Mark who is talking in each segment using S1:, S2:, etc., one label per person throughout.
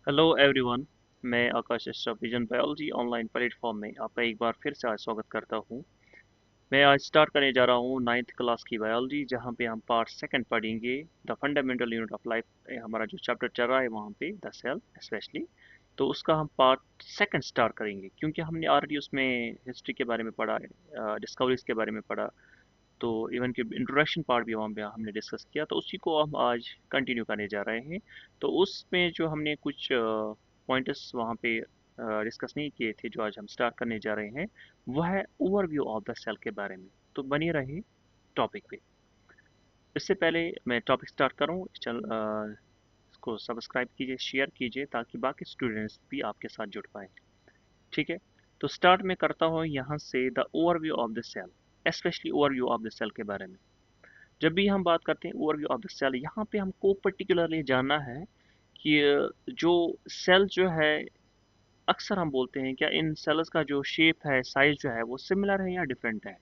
S1: Hello everyone. मैं Aakash Astra Vision biology online platform में आपका एक बार फिर से आज स्वागत करता हूँ। मैं आज स्टार्ट करने जा रहा हूँ नाइन्थ क्लास की बायोलॉजी, जहाँ पे हम पार्ट सेकंड पढ़ेंगे the fundamental unit of life. हमारा जो चैप्टर चल रहा है वहाँ पे द सेल स्पेशली, तो उसका हम पार्ट सेकंड स्टार्ट करेंगे, क्योंकि हमने ऑलरेडी उसमें हिस्ट्री के बारे में पढ़ा है, डिस्कवरीज के बारे में पढ़ा। तो इवन के इंट्रोडक्शन पार्ट भी वहाँ पे हमने डिस्कस किया, तो उसी को हम आज कंटिन्यू करने जा रहे हैं। तो उसमें जो हमने कुछ पॉइंटर्स वहाँ पे डिस्कस नहीं किए थे, जो आज हम स्टार्ट करने जा रहे हैं, वह है ओवरव्यू ऑफ द सेल के बारे में। तो बने रहे टॉपिक पे। इससे पहले मैं टॉपिक स्टार्ट करूँ, चल इसको सब्सक्राइब कीजिए, शेयर कीजिए, ताकि बाकी स्टूडेंट्स भी आपके साथ जुड़ पाए। ठीक है। तो स्टार्ट में करता हूँ यहाँ से the overview of the cell, specially overview of the cell के बारे में। जब भी हम बात करते हैं ओवरव्यू ऑफ द सेल, यहाँ पे हमको पर्टिकुलरली जानना है कि जो सेल जो है, अक्सर हम बोलते हैं क्या इन सेल्स का जो शेप है, साइज जो है, वो सिमिलर है या डिफरेंट है।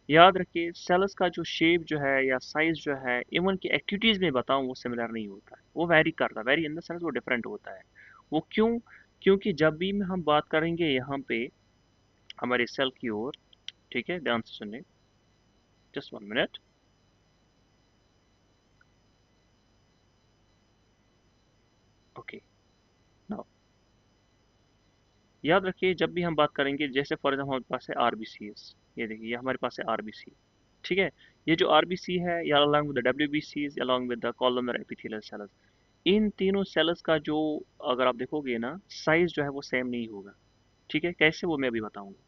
S1: याद रखिए, सेल्स का जो शेप जो है या साइज जो है, इवन की एक्टिविटीज में बताऊं, वो सिमिलर नहीं होता है, वो वेरी करता है, वेरी इन द सेंस वो डिफरेंट होता है। वो क्यों? क्योंकि जब भी में हम बात करेंगे यहाँ पे हमारे सेल की ओर, ठीक है, ध्यान से सुनिए, जस्ट 1 मिनट। ओके, नाउ याद रखिए, जब भी हम बात करेंगे, जैसे फॉर एग्जाम्पल हमारे पास है आरबीसीएस, ये देखिए, ये हमारे पास है आरबीसी। ठीक है। ये जो आरबीसी है, या अलॉन्ग विद द डब्ल्यूबीसीज, along with the columnar epithelial cells, इन तीनों सेल्स का जो, अगर आप देखोगे ना, साइज जो है वो सेम नहीं होगा। ठीक है, कैसे, वो मैं अभी बताऊंगा।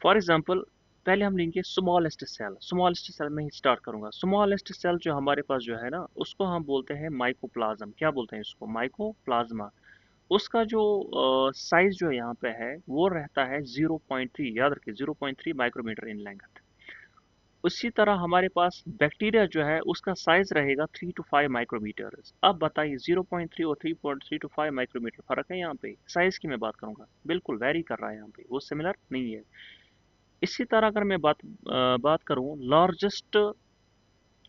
S1: फॉर एग्जाम्पल, पहले हम लेंगे स्मॉलेस्ट सेल। स्मॉलेस्ट सेल में ही स्टार्ट करूंगा। स्मॉलेस्ट सेल जो हमारे पास जो है ना, उसको हम बोलते हैं माइकोप्लाज्म। क्या बोलते हैं इसको? माइकोप्लाज्मा। उसका जो साइज जो यहाँ पे है, वो रहता है 0.3, याद रखिए 0.3 माइक्रोमीटर इन लेंथ। उसी तरह हमारे पास बैक्टीरिया जो है, उसका साइज रहेगा 3 to 5 माइक्रोमीटर। अब बताइए, 0.3 और 3.3 to 5 माइक्रोमीटर फर्क है यहाँ पे। साइज की मैं बात करूंगा, बिल्कुल वेरी कर रहा है यहाँ पे, वो सिमिलर नहीं है। इसी तरह अगर मैं बात करूं largest,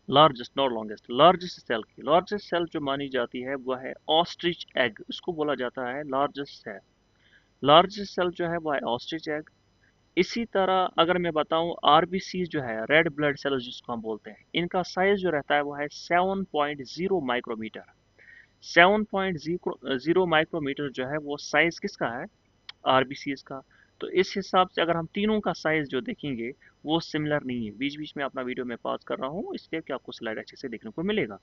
S1: largest not longest, largest cell की, लार्जेस्ट सेल जो मानी जाती है वह है ऑस्ट्रिच एग, उसको बोला जाता है लार्जेस्ट सेल। लार्जेस्ट सेल जो है वह है ऑस्ट्रिच एग। इसी तरह अगर मैं बताऊं, आरबीसी जो है, रेड ब्लड सेल्स जिसको हम बोलते हैं, इनका साइज जो रहता है वो है 7.0 माइक्रोमीटर। 7.0 माइक्रोमीटर जो है वो साइज किसका है? आरबीसीएस का। तो इस हिसाब से अगर हम तीनों का साइज जो देखेंगे, वो सिमिलर नहीं है। बीच बीच में अपना वीडियो में पॉज कर रहा हूँ, इसलिए कि आपको स्लाइड अच्छे से देखने को मिलेगा।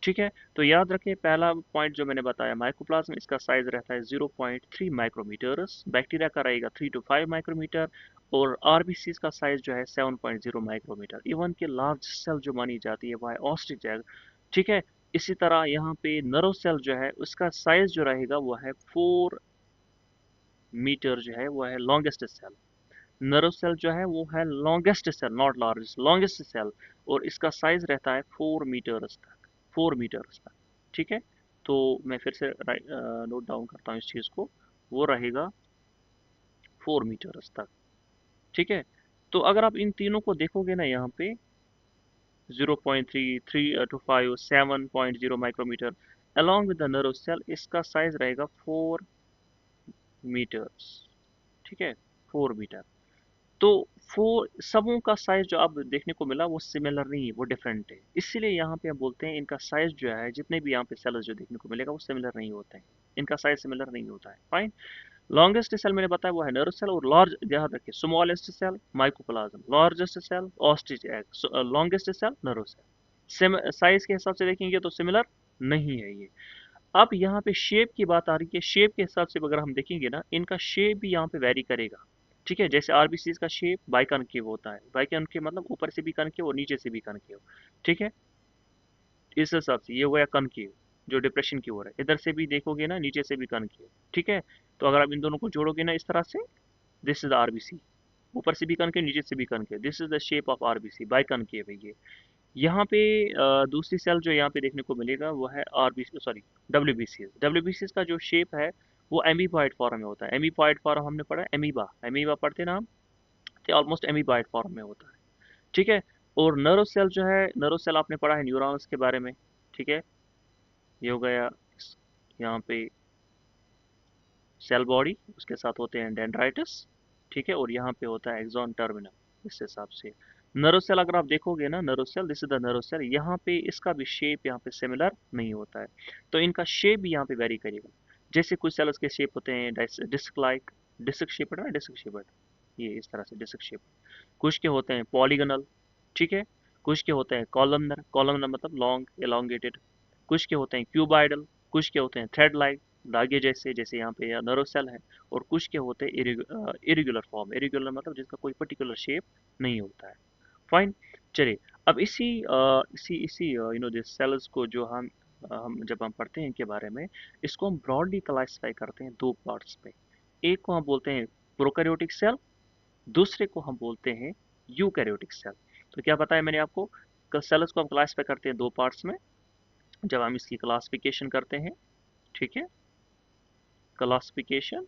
S1: ठीक है। तो याद रखें, पहला पॉइंट जो मैंने बताया, माइकोप्लाज्म, इसका साइज रहता है 0.3 माइक्रोमीटर्स, बैक्टीरिया का रहेगा 3 to 5 माइक्रोमीटर, और आरबीसी का साइज जो है 7.0 माइक्रोमीटर। इवन के लार्ज सेल जो मानी जाती है वह है ऑस्ट्रिच एग। ठीक है। इसी तरह यहाँ पे नर्व सेल जो है, उसका साइज जो रहेगा वो है 4 मीटर, जो है वो है लॉन्गेस्ट सेल। नर्व सेल जो है वो है longest cell, not largest, longest cell. और इसका साइज रहता है 4 मीटर्स तक, 4 मीटर्स तक। ठीक है। तो मैं फिर से नोट डाउन करता हूँ इस चीज़ को, वो रहेगा 4 मीटर्स तक। ठीक है। तो अगर आप इन तीनों को देखोगे ना, यहाँ पे 0.3, 3 to 5, 7.0 micrometre, along with the nerve cell, इसका साइज रहेगा 4 मीटर्स। ठीक है, 4 मीटर। तो फोर सबों का साइज जो आप देखने को मिला, वो सिमिलर नहीं है, वो डिफरेंट है। इसीलिए यहाँ पे हम बोलते हैं इनका साइज जो है, जितने भी यहाँ पे सेल्स जो देखने को मिलेगा, वो सिमिलर नहीं होते हैं। इनका साइज सिमिलर नहीं होता है। फाइन। लॉन्गेस्ट सेल मैंने बताया वो है नर्व सेल, और लार्ज, ध्यान रखिए, smallest cell mycoplasma, largest cell ostrich egg, longest cell nerve cell. Size के हिसाब से देखेंगे तो सिमिलर नहीं है ये। अब यहाँ पे शेप की बात आ रही है। शेप के हिसाब से अगर हम देखेंगे ना, इनका शेप भी यहाँ पे वेरी करेगा। ठीक है। जैसे आरबीसी का शेप बाइकनकेव होता है, बाइकनकेव मतलब ऊपर से भी कनकेव और नीचे से भी कनकेव। ठीक है। इस हिसाब से ये हो गया कनकेव, जो डिप्रेशन की ओर है। इधर से भी देखोगे ना, नीचे से भी कनकेव। ठीक है। तो अगर आप इन दोनों को जोड़ोगे ना इस तरह से, दिस इज आरबीसी, ऊपर से भी कनकेव, नीचे से भी concave, this is the shape of RBC, biconcave है ये। यहाँ पे दूसरी सेल जो यहाँ पे देखने को मिलेगा वो है आरबीसी, सॉरी, डब्ल्यूबीसीएस। डब्ल्यूबीसीएस का जो शेप है, वो एमीबॉइड फॉर्म में होता है। एमीबॉइड फॉर्म हमने पढ़ा, एमीबा, एमीबा पढ़ते ना हम, तो ऑलमोस्ट एमीबॉइड फॉर्म में होता है। ठीक है। और नर्व सेल जो है, नर्व सेल आपने पढ़ा है न्यूरॉन्स के बारे में। ठीक है। ये हो गया यहाँ पे सेल बॉडी, उसके साथ होते हैं डेंड्राइटिस, ठीक है, और यहाँ पे होता है एक्सॉन टर्मिनल। इस हिसाब से नर्व सेल अगर आप देखोगे ना, nerve cell, this is the nerve cell, यहाँ पे इसका भी शेप यहाँ पे सिमिलर नहीं होता है, तो इनका शेप भी यहाँ पे वेरी करेगा। जैसे कुछ सेल्स के शेप होते हैं डिस्क लाइक, डिस्क शेप्ड है, डिस्क शेप्ड, ये इस तरह से डिस्क शेप। कुछ के होते हैं पॉलीगनल, ठीक है, कुछ के होते हैं कॉलमनर, कॉलमनर मतलब लॉन्ग एलोंगेटेड, कुछ के होते हैं क्यूबाइडल, कुछ के होते हैं थ्रेड लाइक, धागे जैसे, जैसे यहाँ पे नर्व सेल है, और कुछ के होते हैं इरेगुलर फॉर्म, इरेगुलर मतलब जिसका कोई पर्टिकुलर शेप नहीं होता है। फाइन। चलिए, अब इसी दिस सेल्स को जो हम जब हम पढ़ते हैं इनके बारे में, इसको हम ब्रॉडली क्लासिफाई करते हैं दो पार्ट्स में। एक को हम बोलते हैं प्रोकैरियोटिक सेल, दूसरे को हम बोलते हैं यूकैरियोटिक सेल। तो क्या बताया मैंने आपको, सेल्स को हम क्लासिफाई करते हैं दो पार्ट्स में जब हम इसकी क्लासिफिकेशन करते हैं, ठीक है, क्लासिफिकेशन,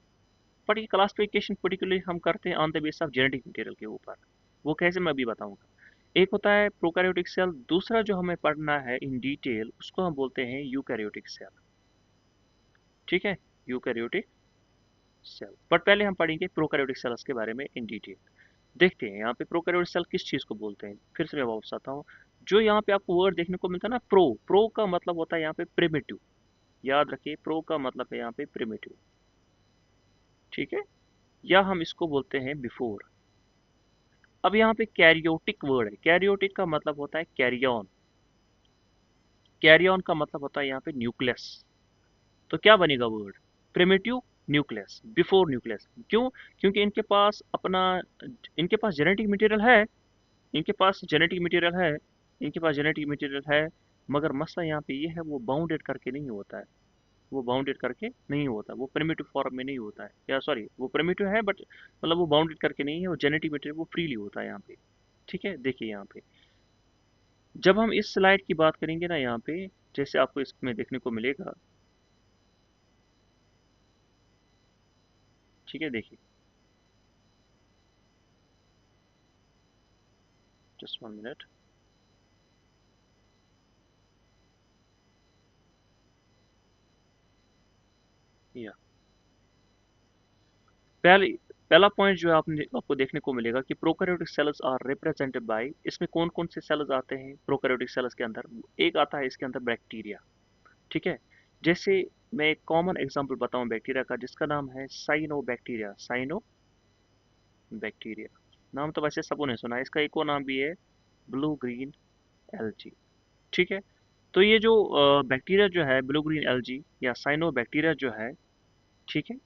S1: बट ये क्लासिफिकेशन पर्टिकुलरली हम करते हैं on the base of genetic material के ऊपर। वो कैसे मैं अभी बताऊंगा। एक होता है प्रोकैरियोटिक सेल, दूसरा जो हमें पढ़ना है इन डिटेल उसको हम बोलते हैं यूकैरियोटिक सेल, ठीक है, यूकैरियोटिक सेल। बट पहले हम पढ़ेंगे प्रोकैरियोटिक सेल्स के बारे में इन डिटेल। देखते हैं यहाँ पे प्रोकैरियोटिक सेल किस चीज़ को बोलते हैं, फिर से मैं वापस आता हूँ। जो यहाँ पे आपको वर्ड देखने को मिलता है ना, प्रो, प्रो का मतलब होता है यहाँ पे प्रिमिटिव, याद रखिए, प्रो का मतलब है यहाँ पे प्रिमिटिव, ठीक है, या हम इसको बोलते हैं बिफोर। अब यहाँ पे कैरियोटिक वर्ड है, कैरियोटिक का मतलब होता है कैरी ऑन, कैरी ऑन का मतलब होता है यहाँ पे न्यूक्लियस। तो क्या बनेगा word, primitive nucleus, before nucleus. क्यों? क्योंकि इनके पास जेनेटिक मटेरियल है, इनके पास जेनेटिक मटेरियल है, इनके पास जेनेटिक मटेरियल है, मगर मसला यहाँ पे ये है वो बाउंडेड करके नहीं होता है, वो बाउंडेड करके नहीं होता, वो प्रिमिटिव फॉर्म में नहीं होता है, या सॉरी, वो प्रिमिटिव है बट मतलब वो बाउंडेड करके नहीं है, वो जेनेटिक मटेरियल वो फ्रीली होता है यहाँ पे, ठीक है। देखिए यहाँ पे जब हम इस स्लाइड की बात करेंगे ना यहाँ पे, जैसे आपको इसमें देखने को मिलेगा, ठीक है, देखिए, जस्ट 1 मिनट, या पहले पहला पॉइंट जो है आपको देखने को मिलेगा कि prokaryotic cells are represented by, इसमें कौन कौन से सेल्स आते हैं प्रोकैरियोटिक सेल्स के अंदर। एक आता है इसके अंदर बैक्टीरिया, ठीक है। जैसे मैं एक कॉमन एग्जांपल बताऊं बैक्टीरिया का, जिसका नाम है साइनो बैक्टीरिया, साइनो बैक्टीरिया। नाम तो वैसे सबों ने सुना है, इसका एक और नाम भी है ब्लू ग्रीन एल्गी, ठीक है। तो ये जो बैक्टीरिया जो है ब्लू ग्रीन एल्गी या साइनो बैक्टीरिया जो है, ठीक है,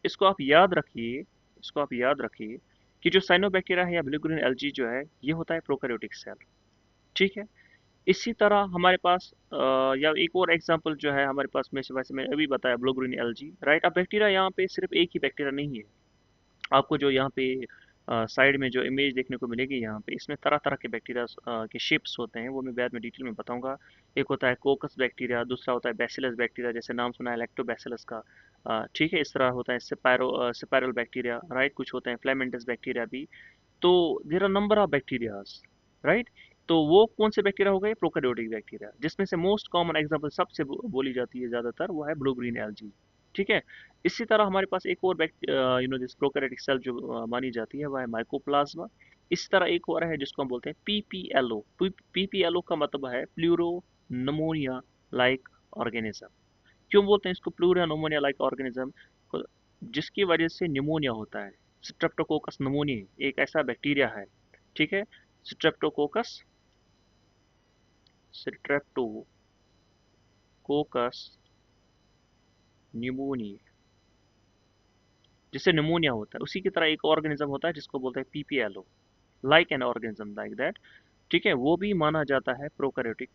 S1: इसको आप याद रखिए, इसको आप याद रखिए कि जो साइनोबैक्टीरिया है या ब्लू ग्रीन एल्गी जो है, ये होता है प्रोकैरियोटिक सेल, ठीक है। इसी तरह हमारे पास या एक और एग्जांपल जो है हमारे पास में से, वैसे मैंने अभी बताया ब्लू ग्रीन एल्गी, राइट। अब बैक्टीरिया यहाँ पे सिर्फ एक ही बैक्टीरिया नहीं है, आपको जो यहाँ पे साइड में जो इमेज देखने को मिलेगी यहाँ पे, इसमें तरह तरह के बैक्टीरिया के शेप्स होते हैं, वो मैं बाद में डिटेल में बताऊंगा। एक होता है कोकस बैक्टीरिया, दूसरा होता है बैसिलस बैक्टीरिया, जैसे नाम सुना है लैक्टोबैसिलस का, ठीक है। इस तरह होता है सिपायरल बैक्टीरिया, राइट। कुछ होते हैं फ्लैमेंटस बैक्टीरिया भी। तो there are number of bacterias, right. तो वो कौन से बैक्टीरिया हो गए, प्रोकैरियोटिक बैक्टीरिया, जिसमें से मोस्ट कॉमन एग्जांपल सबसे बोली जाती है ज्यादातर, वो है ब्लू ग्रीन एल्गी, ठीक है। इसी तरह हमारे पास एक और जिस प्रोकैरियोटिक सेल जो मानी जाती है वह है माइकोप्लाज्मा। इस तरह एक और है जिसको हम बोलते हैं पीपीएलओ, पीपीएलओ का मतलब है प्लूरो नमोनिया लाइक ऑर्गेनिज्म। क्यों बोलते हैं इसको प्लूरो नमोनिया लाइक ऑर्गेनिज्म, जिसकी वजह से निमोनिया होता है। स्ट्रेप्टोकोकस नमोनिया एक ऐसा बैक्टीरिया है, ठीक है, स्ट्रेप्टोकोकस, स्ट्रेप्टोकोकस निमोनिया, जिससे निमोनिया होता है, उसी की तरह एक ऑर्गेनिज्म होता है जिसको बोलते हैं PPLO, like an organism like that, ठीक है। वो भी माना जाता है प्रोकैरियोटिक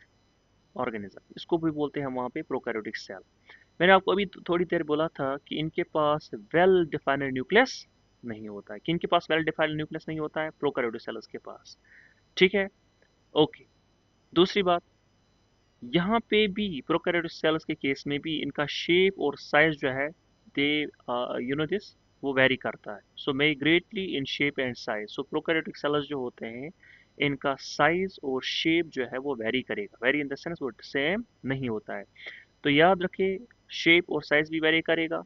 S1: ऑर्गेनिज्म, इसको भी बोलते हैं वहाँ पे प्रोकैरियोटिक सेल। मैंने आपको अभी थोड़ी देर बोला था कि इनके पास वेल डिफाइंड न्यूक्लियस नहीं होता है, कि इनके पास वेल डिफाइंड न्यूक्लियस नहीं होता है प्रोकैरियोटिक सेल्स के पास, ठीक है, ओके। दूसरी बात, यहाँ पे भी प्रोकैरियोटिक सेल्स के केस में भी इनका शेप और साइज जो है, दे दिस, वो वेरी करता है, so may greatly in shape and size. So prokaryotic cells जो होते हैं, इनका साइज और शेप जो है वो वेरी करेगा, वेरी इन द सेंस वो सेम नहीं होता है। तो याद रखिए, शेप और साइज भी वेरी करेगा,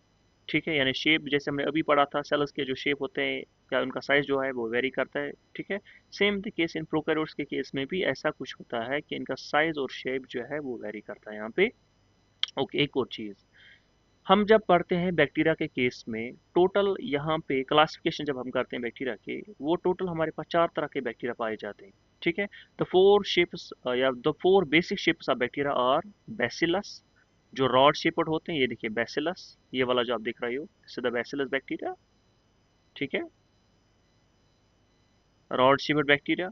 S1: ठीक है, यानी शेप जैसे हमने अभी पढ़ा था, सेल्स के जो शेप होते हैं या उनका साइज जो है वो वेरी करता है। ठीक है, same the case in prokaryotes के केस में भी ऐसा कुछ होता है कि इनका साइज और शेप जो है वो वेरी करता है यहाँ पे। ओके, एक और चीज़, हम जब पढ़ते हैं बैक्टीरिया के केस में, टोटल यहाँ पे क्लासिफिकेशन जब हम करते हैं बैक्टीरिया के, वो टोटल हमारे पास 4 तरह के बैक्टीरिया पाए जाते हैं। ठीक है, द फोर शेप्स या the four basic shapes of bacteria are bacillus, जो रॉड शेपर्ड होते हैं, ये देखिए बैसिलस, ये वाला जो आप देख रहे हो, this is the bacillus bacteria. ठीक है, रॉड शेपर्ड बैक्टीरिया।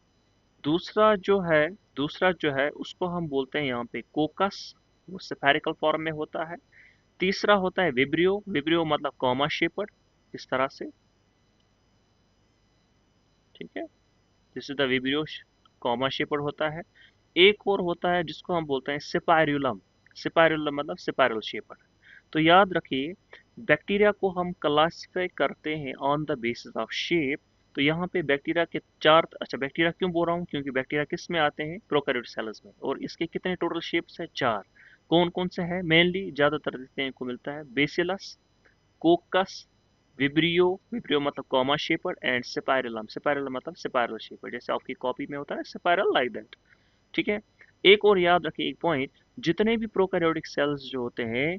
S1: दूसरा जो है उसको हम बोलते हैं यहाँ पे कोकस, वो स्फेरिकल फॉर्म में होता है। तीसरा होता है विब्रियो, विब्रियो मतलब कॉमा शेपर्ड, इस तरह से। ठीक है, this is the vibrio, comma shaped होता है। एक और होता है जिसको हम बोलते हैं सिपायरुलम, सिपायरुलम मतलब स्पाइरल शेपर्ड। तो याद रखिए, बैक्टीरिया को हम क्लासिफाई करते हैं on the basis of shape. तो यहाँ पे बैक्टीरिया के चार, अच्छा बैक्टीरिया क्यों बोल रहा हूँ, क्योंकि बैक्टीरिया किस में आते हैं, प्रोकैरियोटिक सेल्स में, और इसके कितने टोटल शेप्स है, चार। कौन कौन से हैं, मेनली ज्यादातर देखने को मिलता है बेसिलस, कोकस, विब्रियो, विब्रियो मतलब comma shaped, and spirillum, spirillum मतलब स्पाइरल शेपर्ड, जैसे आपकी कॉपी में होता है स्पाइरल, लाइक दैट। ठीक है, एक और याद रखिए एक पॉइंट, जितने भी प्रोकैरियोटिक सेल्स जो होते हैं,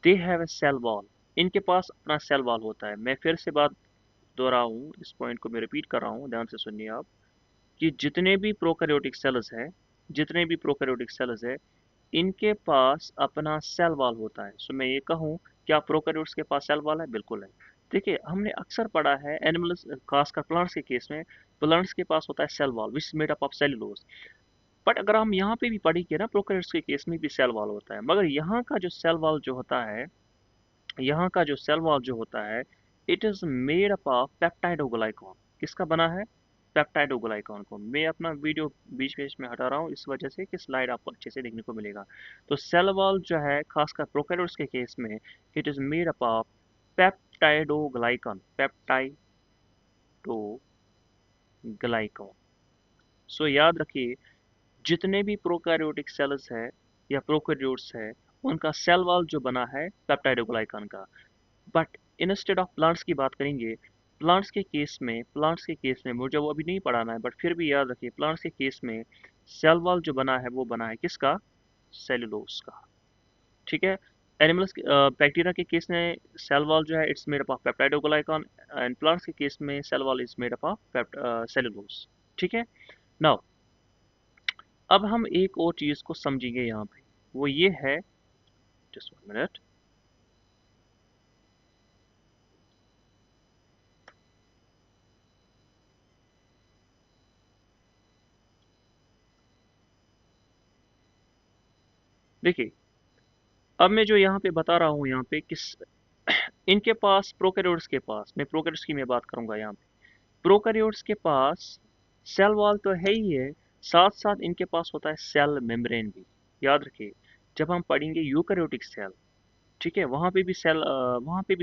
S1: they have a cell wall, इनके पास अपना सेल वॉल होता है। मैं फिर से बात दोहरा हूँ, इस पॉइंट को मैं रिपीट कर रहा हूँ, ध्यान से सुनिए आप, कि जितने भी प्रोकैरियोटिक सेल्स हैं, जितने भी प्रोकैरियोटिक सेल्स है, इनके पास अपना सेल वॉल होता है। सो मैं ये कहूँ, क्या प्रोकैरियोट्स के पास सेल वॉल है, बिल्कुल है। देखिए, हमने अक्सर पढ़ा है एनिमल्स, खासकर प्लांट्स के केस में, प्लांट्स के पास होता है cell wall which is made up of cellulose. But अगर हम यहाँ पे भी पढ़ेंगे ना, प्रोकैरियोट्स के केस में भी सेल वॉल होता है, मगर यहाँ का जो सेल वॉल जो होता है, यहाँ का जो सेल वॉल जो होता है, it is made up of peptidoglycan. किसका बना है, पेप्टाइडोग्लाइकॉन को। मैं अपना वीडियो बीच बीच में हटा रहा हूँ इस वजह से कि स्लाइड आपको अच्छे से देखने को मिलेगा। तो सेल वॉल जो है खासकर प्रोकैरियोट्स के केस में, it is made up of peptidoglycan, peptidoglycan. So याद रखिए, जितने भी प्रोकैरियोटिक सेल्स है या प्रोकैरियोट्स है, उनका सेल वॉल जो बना है पेप्टाइडोग्लाइकॉन का। बट इंस्टेड ऑफ प्लांट्स की बात करेंगे, प्लांट्स के केस में मुझे वो अभी नहीं पढ़ाना है, बट फिर भी याद रखिए, प्लांट्स के केस में सेल वॉल जो बना है वो बना है किसका, सेलुलोज का। ठीक है, एनिमल्स, बैक्टीरिया के केस में सेल वॉल जो है it's made up of peptidoglycan, and plants के केस में cell wall is made up of cellulose. ठीक है, नाउ अब हम एक और चीज को समझेंगे यहाँ पे, वो ये है, जस्ट 1 मिनट। देखिए, अब मैं जो यहाँ पे बता रहा हूँ, यहाँ पे किस, इनके पास प्रोकैरियोट्स के पास, मैं प्रोकैरियोट्स की मैं बात करूंगा यहाँ पे, प्रोकैरियोट्स के पास सेल वॉल तो है ही है, साथ साथ इनके पास होता है सेल मेम्ब्रेन भी। याद रखिए, जब हम पढ़ेंगे यूकैरियोटिक सेल, ठीक है, वहाँ पे भी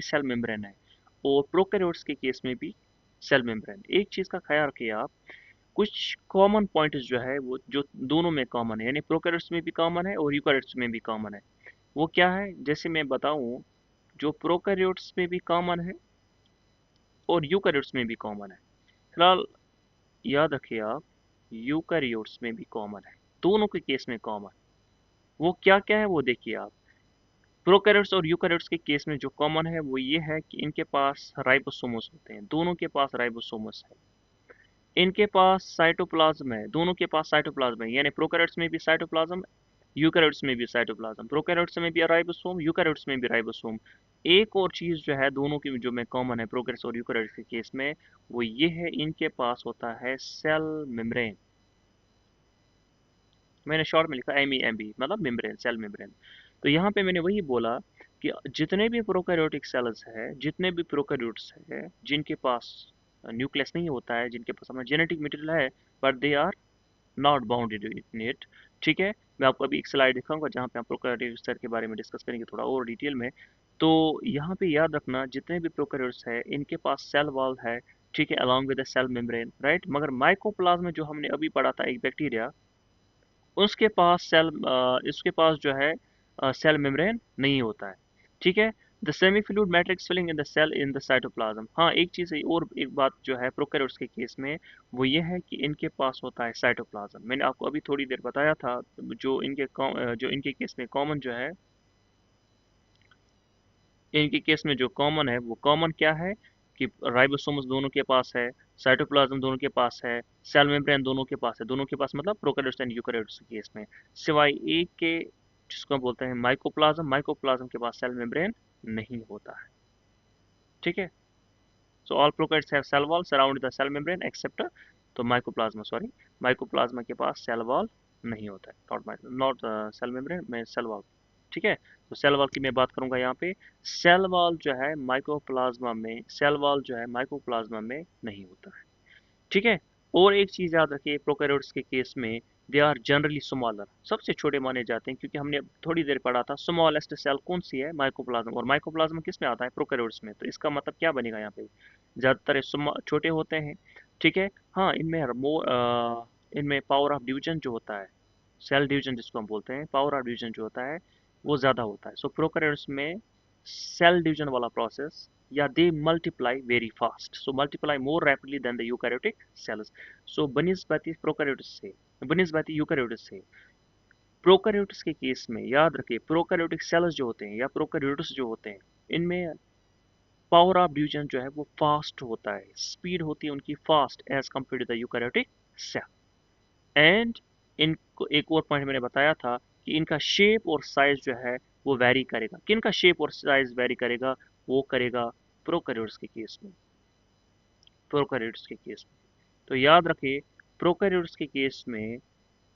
S1: सेल मेम्ब्रेन है, और प्रोकैरियोट्स के केस में भी सेल मेम्ब्रेन। एक चीज़ का ख्याल रखिए आप, कुछ कॉमन पॉइंट्स जो है वो जो दोनों में कॉमन है, यानी प्रोकैरियोट्स में भी कॉमन है और यूकैरियोट्स में भी कॉमन है। वो क्या है, जैसे मैं बताऊं, जो प्रोकैरियोट्स में भी कॉमन है और यूकैरियोट्स में भी कॉमन है। फिलहाल याद रखिए आप, यूकैरियोट्स में भी कॉमन है, दोनों के केस में कॉमन। वो क्या क्या है वो देखिए आप, प्रोकैरियोट्स और यूकैरियोट्स के केस में जो कॉमन है वो ये है कि इनके पास राइबोसोमस होते हैं, दोनों के पास राइबोसोमस है। इनके पास साइटोप्लाज्म है, दोनों के पास साइटोप्लाज्म है, यानी प्रोकैरियोट्स में भी साइटोप्लाज्म, यूकैरियोट्स में भी साइटोप्लाज्म, प्रोकैरियोट्स में भी राइबोसोम, यूकैरियोट्स में भी राइबोसोम। एक और चीज जो है दोनों की जो में कॉमन है प्रोकैरियोट्स और यूकैरियोट्स के केस में, वो ये है, इनके पास होता है सेल मेम्ब्रेन। मैंने शॉर्ट में लिखा MEMB, मतलब मेम्ब्रेन, सेल मेम्ब्रेन। तो यहाँ पे मैंने वही बोला कि जितने भी प्रोकैरियोटिक सेल्स है, जितने भी प्रोकैरियोट्स है, जिनके पास न्यूक्लियस नहीं होता है, जिनके पास अपना जेनेटिक मटेरियल है, but they are not bounded in it. ठीक है, मैं आपको अभी एक स्लाइड दिखाऊंगा जहाँ पे हम प्रोकैरियोटिक स्तर के बारे में डिस्कस करेंगे थोड़ा और डिटेल में। तो यहाँ पे याद रखना, जितने भी प्रोकैरियोट्स है इनके पास सेल वॉल है, ठीक है, along with the cell membrane, right. मगर माइकोप्लाज्म जो हमने अभी पढ़ा था, एक बैक्टीरिया, उसके पास जो है सेल मेम्ब्रेन नहीं होता है। ठीक है, the semi fluid matrix filling in the cell in the cytoplasm. हाँ, एक चीज़ है और एक बात जो है प्रोकैरियोट्स के केस में, वो ये है कि इनके पास होता है साइटोप्लाज्म। मैंने आपको अभी थोड़ी देर बताया था, जो इनके केस में कॉमन जो है, इनके केस में जो कॉमन है वो कॉमन क्या है कि राइबोसोम्स दोनों के पास है, साइटोप्लाज्म दोनों के पास है, सेल मेम्ब्रेन दोनों के पास है, दोनों के पास मतलब प्रोकैरियोट्स एंड यूकेरियोट्स के केस में, सिवाय एक के जिसको हम बोलते हैं माइकोप्लाज्म। माइकोप्लाज्म के पास सेल मेम्ब्रेन नहीं होता है। ठीक है। So all prokaryotes have cell wall surrounding the cell membrane except तो माइकोप्लाज्मा, सॉरी, माइकोप्लाज्मा के पास सेल वॉल नहीं होता है, नॉट सेल मेम्ब्रेन में सेल वॉल। ठीक है। तो सेल वॉल की मैं बात करूंगा यहाँ पे। सेल वॉल जो है माइकोप्लाज्मा में, सेल वॉल जो है माइकोप्लाज्मा में नहीं होता है। ठीक है। और एक चीज याद रखिए, प्रोकैरियोट्स के केस में दे आर जनरली स्मॉलर, सबसे छोटे माने जाते हैं, क्योंकि हमने थोड़ी देर पढ़ा था स्मॉलेस्ट सेल कौन सी है, माइकोप्लाज्म, और माइकोप्लाज्म किस में आता है, प्रोकैरियोट्स में। तो इसका मतलब क्या बनेगा यहाँ पे, ज्यादातर ये छोटे होते हैं। ठीक है। हाँ, इनमें पावर ऑफ डिवीजन जो होता है, सेल डिवीजन जिसको हम बोलते हैं, पावर ऑफ डिवीजन जो होता है वो ज्यादा होता है। सो प्रोकैरियोट्स में सेल डिवीजन वाला प्रोसेस, या they multiply very fast, so multiply more rapidly than the eukaryotic cells। so बनिस्बती प्रोकैरियोट्स से, बनिस्बती यूकैरियोट्स से, प्रोकैरियोट्स के केस में याद रखिए, प्रोकैरियोटिक सेल्स जो होते हैं या प्रोकैरियोट्स जो होते हैं, इनमें पावर ऑफ डिवीजन जो है वो फास्ट होता है, स्पीड होती है उनकी fast as compare to the eukaryotic cell. And इनको एक और पॉइंट मैंने बताया था कि इनका शेप और साइज जो है वो वैरी करेगा। किनका शेप और साइज वैरी करेगा, वो करेगा प्रोकैरियोट्स के केस में, प्रोकैरियोट्स के केस में। तो याद रखिए, प्रोकैरियोट्स के केस में,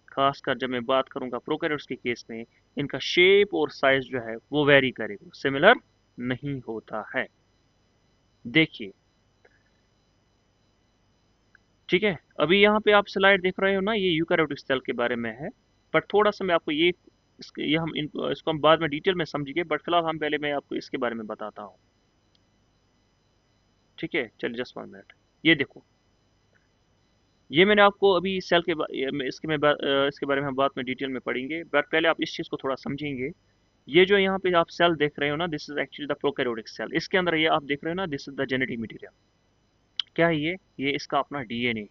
S1: खासकर जब मैं बात करूंगा प्रोकैरियोट्स के केस में, इनका शेप और साइज जो है वो वेरी करेगा, सिमिलर नहीं होता है। देखिए, ठीक है। अभी यहाँ पे आप स्लाइड देख रहे हो ना, ये यूकैरियोटिक सेल के बारे में है, बट थोड़ा सा मैं आपको ये इसको हम बाद में डिटेल में समझेंगे, बट फिलहाल हम पहले मैं आपको इसके बारे में बताता हूँ। ठीक है, चलिए जस्ट 1 मिनट। ये देखो, ये मैंने आपको अभी सेल के इसके बारे में हम बाद में डिटेल में पढ़ेंगे, बट पहले आप इस चीज़ को थोड़ा समझेंगे। ये जो यहाँ पे आप सेल देख रहे हो ना, this is actually the prokaryotic cell. इसके अंदर ये आप देख रहे हो ना, this is the genetic material. क्या है ये इसका अपना डीएनए है।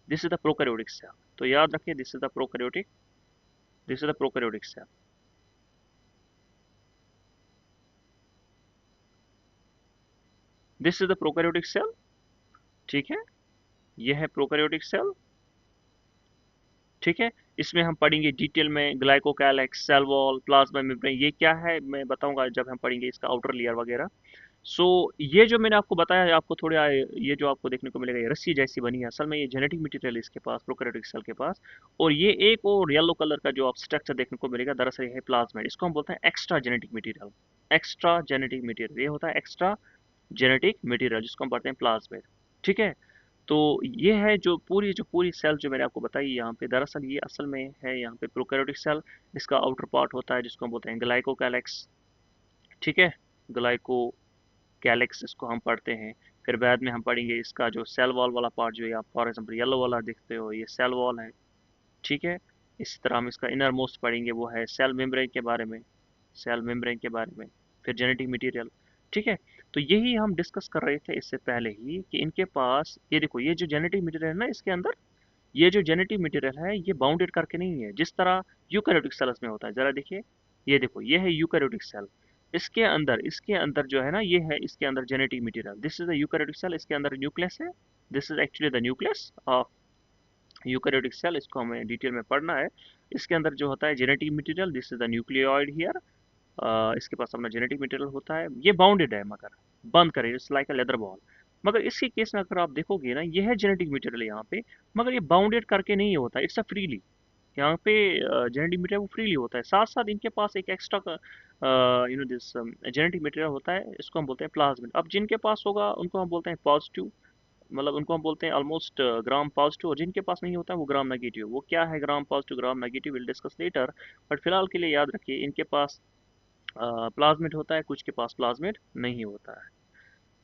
S1: This is the prokaryotic cell. तो याद रखिए, this is the prokaryotic cell. This is the prokaryotic cell. ठीक है। ये है प्रोकैरियोटिक सेल। ठीक है। इसमें हम पढ़ेंगे डिटेल में glycocalyx, cell wall, plasma membrane, ये क्या है मैं बताऊंगा जब हम पढ़ेंगे इसका आउटर लेयर वगैरह। सो ये जो मैंने आपको बताया है, आपको थोड़ा ये जो आपको देखने को मिलेगा, ये रस्सी जैसी बनी है, असल में ये जेनेटिक मटेरियल है इसके पास, प्रोकैरियोटिक सेल के पास। और ये एक और येलो कलर का जो आप स्ट्रक्चर देखने को मिलेगा, दरअसल ये है प्लाज्मिड। इसको हम बोलते हैं extra genetic material. Extra genetic material, ये होता है एक्स्ट्रा जेनेटिक मटेरियल, जिसको हम पढ़ते हैं प्लाज्मिड। ठीक है। तो ये है जो पूरी सेल जो मैंने आपको बताई यहाँ पे, दरअसल ये असल में है यहाँ पे प्रोकैरियोटिक सेल। इसका आउटर पार्ट होता है जिसको हम बोलते हैं ग्लाइकोकैलेक्स। ठीक है। ग्लाइको कैलेक्स इसको हम पढ़ते हैं। फिर बाद में हम पढ़ेंगे इसका जो सेल वॉल वाला पार्ट, जो है आप फॉर एग्जांपल येलो वाला देखते हो, ये सेल वॉल है। ठीक है। इस तरह हम इसका इनर मोस्ट पढ़ेंगे, वो है सेल मेम्ब्रेन के बारे में, सेल मेम्ब्रेन के बारे में। फिर जेनेटिक मटेरियल। ठीक है। तो यही हम डिस्कस कर रहे थे इससे पहले ही कि इनके पास, ये देखो, ये जो जेनेटिक मटेरियल है ना इसके अंदर, ये जो जेनेटिक मटेरियल है ये बाउंडेड करके नहीं है जिस तरह यूकैरियोटिक सेल्स में होता है। जरा देखिए, ये देखो, ये है यूकैरियोटिक सेल। इसके अंदर जो है ना, ये है इसके अंदर genetic material. This is the eukaryotic cell, इसके अंदर न्यूक्लियस है। This is actually the nucleus of eukaryotic cell. इसको हमें डिटेल में पढ़ना है। इसके अंदर जो होता है genetic material, this is the nucleoid here. इसके पास अपना जेनेटिक मटेरियल होता है, ये बाउंडेड है, मगर बंद करे, it's like a leather ball. मगर इसके केस में अगर आप देखोगे ना, ये है जेनेटिक मटेरियल यहाँ पे, मगर ये बाउंडेड करके नहीं होता, इट्स अ फ्रीली। यहाँ पे जेनेटिक मटेरियल वो फ्रीली होता है, साथ साथ इनके पास एक एक्स्ट्रा दिस जेनेटिक मटेरियल होता है, इसको हम बोलते हैं प्लाज्मिड। अब जिनके पास होगा उनको हम बोलते हैं पॉजिटिव, मतलब उनको हम बोलते हैं ऑलमोस्ट ग्राम पॉजिटिव, और जिनके पास नहीं होता है वो ग्राम नेगेटिव। वो क्या है gram positive gram negative, will discuss later. But फिलहाल के लिए याद रखिए, इनके पास प्लाज्मिड होता है, कुछ के पास प्लाज्मिड नहीं होता है।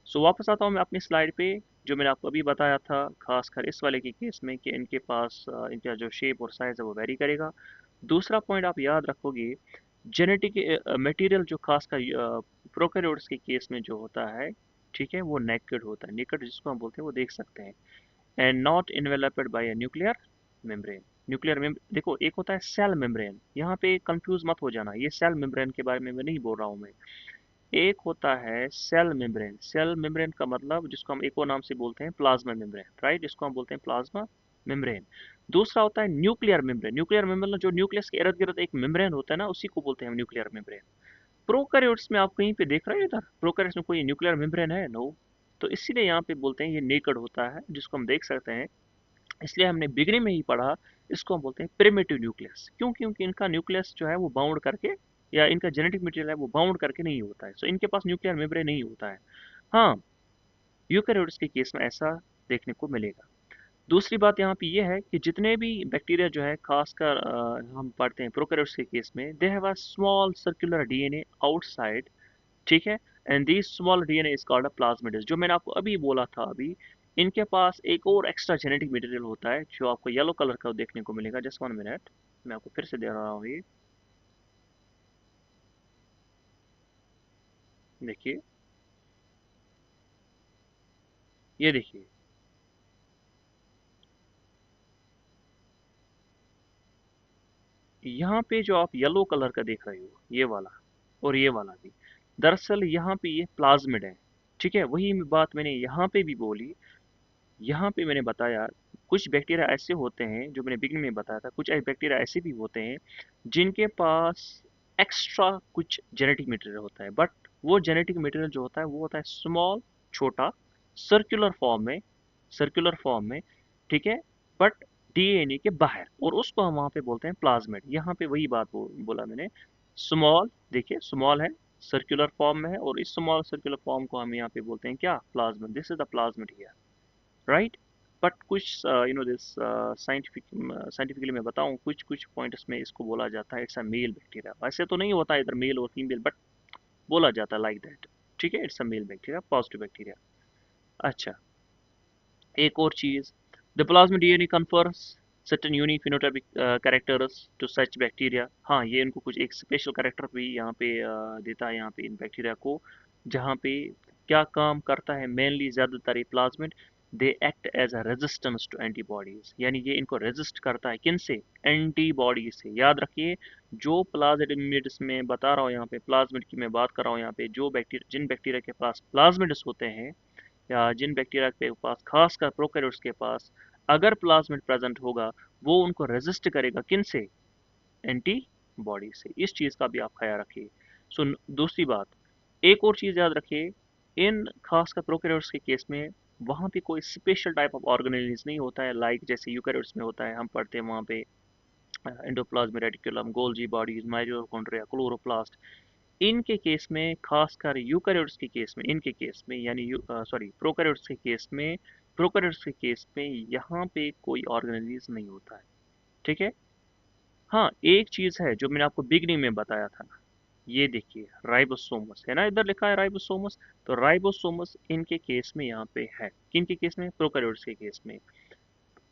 S1: सो वापस आता हूँ मैं अपनी स्लाइड पे, जो मैंने आपको अभी बताया था, खासकर इस वाले के केस में, कि इनके पास इनका जो शेप और साइज है वो वेरी करेगा। दूसरा पॉइंट आप याद रखोगे, जेनेटिक मटेरियल जो खासकर प्रोकैरियोट्स के केस में जो होता है, ठीक है, वो नेकेड होता है। नेकेड जिसको हम बोलते हैं वो देख सकते हैं। And not enveloped by a nuclear membrane. Nuclear membrane देखो, एक होता है सेल मेम्ब्रेन, यहाँ पे कंफ्यूज मत हो जाना, ये सेल मेम्ब्रेन के बारे में मैं नहीं बोल रहा हूँ मैं। एक होता है सेल मेम्ब्रेन। सेल मेम्ब्रेन का मतलब जिसको हम एक और नाम से बोलते हैं प्लाज्मा मेम्ब्रेन, राइट, जिसको हम बोलते हैं प्लाज्मा मेम्ब्रेन। दूसरा होता है न्यूक्लियर मेम्ब्रेन। न्यूक्लियर मेम्ब्रेन जो न्यूक्लियस के इर्द गिर्द एक मेम्ब्रेन होता है ना, उसी को बोलते हैं हम न्यूक्लियर मेम्ब्रेन। प्रोकैरियोट्स में आप कहीं पे देख रहे हैं इधर प्रोकैरियोट्स में कोई न्यूक्लियर मेम्ब्रेन है? नो। तो इसीलिए यहाँ पे बोलते हैं ये नेकेड होता है, जिसको हम देख सकते हैं। इसलिए हमने बिगनिंग में ही पढ़ा, इसको हम बोलते हैं प्रिमिटिव न्यूक्लियस। क्यों? क्योंकि इनका न्यूक्लियस जो है वो बाउंड करके, या इनका जेनेटिक मटेरियल है वो बाउंड करके नहीं होता है, सो इनके पास न्यूक्लियर मेम्ब्रेन नहीं होता है। हाँ, यूकेरियोट्स के केस में ऐसा देखने को मिलेगा। दूसरी बात यहाँ पे ये है कि जितने भी बैक्टीरिया जो है, खासकर हम पढ़ते हैं प्रोकैरियोट्स के केस में, दे have a small circular DNA outside, ठीक है, and this small DNA is called a plasmids. जो मैंने आपको अभी बोला था अभी, इनके पास एक और एक्स्ट्रा जेनेटिक मटेरियल होता है जो आपको येलो कलर का देखने को मिलेगा। जस्ट 1 मिनट, मैं आपको फिर से दे रहा हूँ ये देखिए, ये देखिए, यहाँ पे जो आप येलो कलर का देख रहे हो, ये वाला और ये वाला भी, दरअसल यहाँ पे ये प्लाज्मिड है। ठीक है, वही बात मैंने यहाँ पे भी बोली। यहाँ पे मैंने बताया कुछ बैक्टीरिया ऐसे होते हैं, जो मैंने बिगिनिंग में बताया था, कुछ बैक्टीरिया ऐसे भी होते हैं जिनके पास एक्स्ट्रा कुछ जेनेटिक मटेरियल होता है, बट वो जेनेटिक मटेरियल जो होता है वो होता है स्मॉल, छोटा, सर्कुलर फॉर्म में, सर्कुलर फॉर्म में, ठीक है, बट डीएनए के बाहर, और उसको हम वहाँ पे बोलते हैं प्लाज्मिड। यहाँ पे वही बात बोला मैंने, स्मॉल, देखिए स्मॉल है, सर्कुलर फॉर्म में है, और इस स्मॉल सर्कुलर फॉर्म को हम यहाँ पे बोलते हैं क्या? Plasmid. This is the plasmid here, right. But कुछ दिस साइंटिफिकली मैं बताऊं, कुछ कुछ पॉइंट्स में इसको बोला जाता है इट्स अ मेल बैक्टीरिया। वैसे तो नहीं होता है इधर मेल और फीमेल, बट बोला जाता है लाइक दैट। ठीक है, it's a male bacteria, positive bacteria. अच्छा, एक और चीज, the plasma DNA confers certain unique phenotypic characters to such bacteria। हाँ, ये इनको कुछ एक स्पेशल कैरेक्टर भी यहाँ पे देता है यहाँ पे इन बैक्टीरिया को, जहाँ पे क्या काम करता है मेनली, ज्यादातर ये plasmid, they act as a resistance to antibodies. यानी ये इनको रेजिस्ट करता है किन से? एंटीबॉडी से। याद रखिए, जो प्लाज्मिड्स में बता रहा हूँ यहाँ पे, प्लाज्मिड की मैं बात कर रहा हूँ यहाँ पे, जो बैक्टीरिया, जिन बैक्टीरिया के पास प्लाज्मिड्स होते हैं, या जिन बैक्टीरिया के पास, खासकर प्रोकैरियोट्स के पास, अगर प्लाज्मिड प्रेजेंट होगा, वो उनको रेजिस्ट करेगा किन से? एंटीबॉडी से। इस चीज का भी आप ख्याल रखिए। सो दूसरी बात, एक और चीज याद रखिए, इन खासकर प्रोकैरियोट्स के केस में वहां पे कोई स्पेशल टाइप ऑफ ऑर्गेनेलिज नहीं होता है, लाइक जैसे यूकैरियोट्स में होता है। हम पढ़ते हैं वहां पे endoplasmic reticulum, Golgi bodies, mitochondria, chloroplast. इनके केस में, खासकर यूकैरियोट्स के केस में, इनके केस में, यानी सॉरी प्रोकैरियोट्स के केस में, प्रोकैरियोट्स के केस में यहाँ पे कोई ऑर्गेनेलिज नहीं होता है। ठीक है। हाँ, एक चीज है जो मैंने आपको बिगनिंग में बताया था, ये देखिए राइबोसोमस है ना, इधर लिखा है राइबोसोमस। तो राइबोसोमस इनके केस में यहाँ पे है, किन के केस में? प्रोकैरियोट्स के केस में।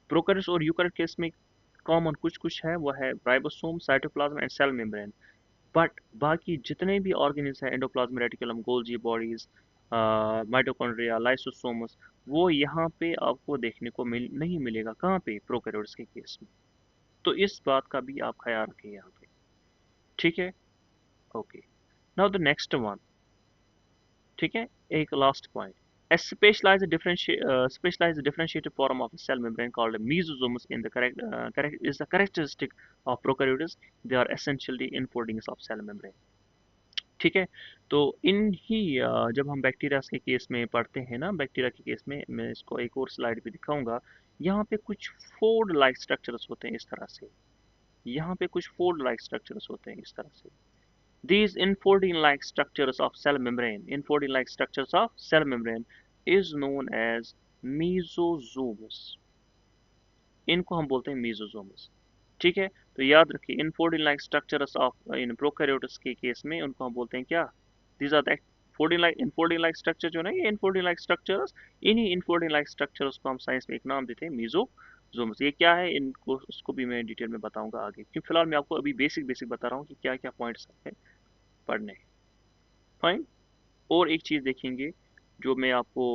S1: प्रोकैरियोट्स और यूकैरियोट केस में कॉमन कुछ कुछ है, वो है ribosome, cytoplasm and cell membrane. But बाकी जितने भी ऑर्गेनिल्स हैं, endoplasm reticulum, Golgi bodies, mitochondria, lysosomes, वो यहाँ पे आपको देखने को नहीं मिलेगा। कहाँ पे? प्रोकैरियोट्स के केस में। तो इस बात का भी आप ख्याल रखें यहाँ पे। ठीक है, okay. Now the next one, ठीक है, एक last point. A specialized differentiated form of a cell membrane called a mesosomes in the is the characteristic of prokaryotes. They are essentially enfoldings of cell membrane। ठीक है, तो इन ही जब हम bacteria के case में पढ़ते हैं ना, बैक्टीरिया के केस में, मैं इसको एक और स्लाइड पे दिखाऊंगा। यहाँ पे कुछ फोल्ड लाइक स्ट्रक्चर्स होते हैं इस तरह से, यहाँ पे कुछ फोल्ड लाइक स्ट्रक्चर्स होते हैं इस तरह से। These enfolding like structures of cell membrane, enfolding like structures of cell membrane is known as mesosomes। इनको हम बोलते हैं mesosomes। ठीक है, तो याद रखिए, enfolding like structures of in prokaryotes के केस में उनको हम बोलते हैं क्या? These are the enfolding like structure जो ना, ये enfolding like structures, इन्हीं enfolding like structures को हम साइंस में एक नाम देते हैं mesosomes। ये क्या है, इनको उसको भी मैं डिटेल में बताऊंगा आगे, क्योंकि फिलहाल मैं आपको अभी बेसिक बेसिक बता रहा हूँ कि क्या क्या पॉइंट्स हैं पढ़ने। फाइन। और एक चीज़ देखेंगे जो मैं आपको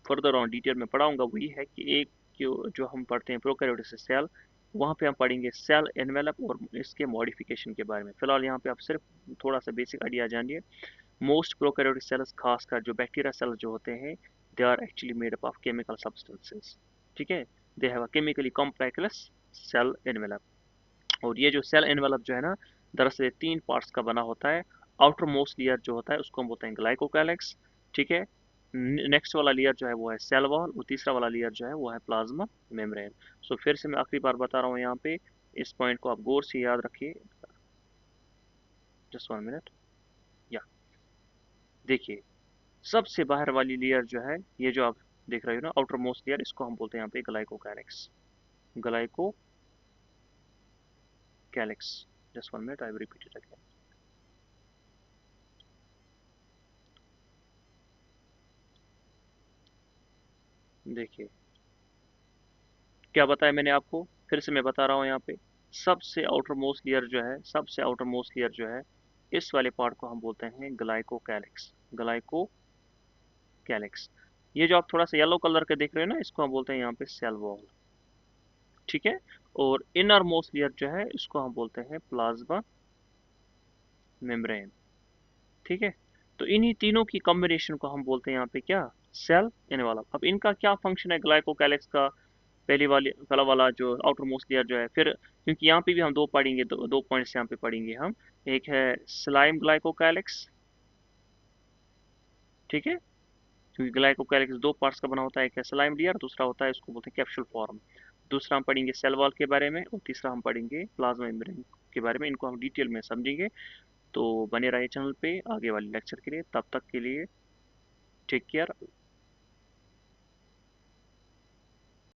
S1: फर्दर ऑन डिटेल में पढ़ाऊंगा, वही है कि एक जो हम पढ़ते हैं प्रोकैरियोटिक सेल, वहाँ पे हम पढ़ेंगे सेल एनवेलप और इसके मॉडिफिकेशन के बारे में। फिलहाल यहाँ पे आप सिर्फ थोड़ा सा बेसिक आइडिया जानिए। मोस्ट प्रोकैरियोटिक सेल्स, खासकर जो बैक्टीरिया सेल्स जो होते हैं, they are actually made up of chemical substances. ठीक है, they have a chemically complex cell envelope. और ये जो सेल एनवेलप जो है ना, दरअसल ये तीन पार्ट्स का बना होता है। आउटर मोस्ट लेयर जो होता है उसको हम बोलते हैं ग्लाइकोकैलिक्स। ठीक है, नेक्स्ट वाला लेयर जो है वो है सेल वॉल, और तीसरा वाला लेयर जो है वो है प्लाज्मा मेम्ब्रेन। सो फिर से मैं आखिरी बार बता रहा हूँ यहाँ पे, इस पॉइंट को आप गौर से याद रखिए। Just 1 minute. या देखिए, सबसे बाहर वाली लेयर जो है, ये जो आप देख रहे हो ना आउटर मोस्ट लेयर, इसको हम बोलते हैं यहाँ पे glycocalyx. Glycocalyx. Just 1 minute, I will repeat it again. देखिए, क्या बताया मैंने आपको, फिर से मैं बता रहा हूँ यहाँ पे। सबसे आउटर मोस्ट लेयर जो है, सबसे आउटर मोस्ट लेयर जो है, इस वाले पार्ट को हम बोलते हैं ग्लाइकोकैलिक्स। ग्लाइकोकैलिक्स। ये जो आप थोड़ा सा येलो कलर के देख रहे हो ना, इसको हम बोलते हैं यहाँ पे सेल वॉल। ठीक है, और इनर मोस्ट लेयर जो है, इसको हम बोलते हैं प्लाज्मा मेम्ब्रेन। ठीक है, तो इन्हीं तीनों की कॉम्बिनेशन को हम बोलते हैं यहाँ पे क्या, सेल एनवेलप। अब इनका क्या फंक्शन है ग्लाइकोकैलिक्स का, पहला वाला जो आउटर मोस्ट लेयर जो है, फिर क्योंकि यहाँ पे भी हम दो पढ़ेंगे, दो पॉइंट्स यहाँ पे पढ़ेंगे हम। एक है स्लाइम ग्लाइकोकैलिक्स। ठीक है, क्योंकि ग्लाइकोकैलिक्स दो पार्ट्स का बना होता है, एक है स्लाइम लेयर, दूसरा होता है, इसको बोलते हैं कैप्सूल फॉर्म। दूसरा हम पढ़ेंगे सेल वॉल के बारे में, और तीसरा हम पढ़ेंगे प्लाज्मा मेम्ब्रेन के बारे में। इनको हम डिटेल में समझेंगे। तो बने रहिए चैनल पे आगे वाले लेक्चर के लिए। तब तक के लिए टेक केयर।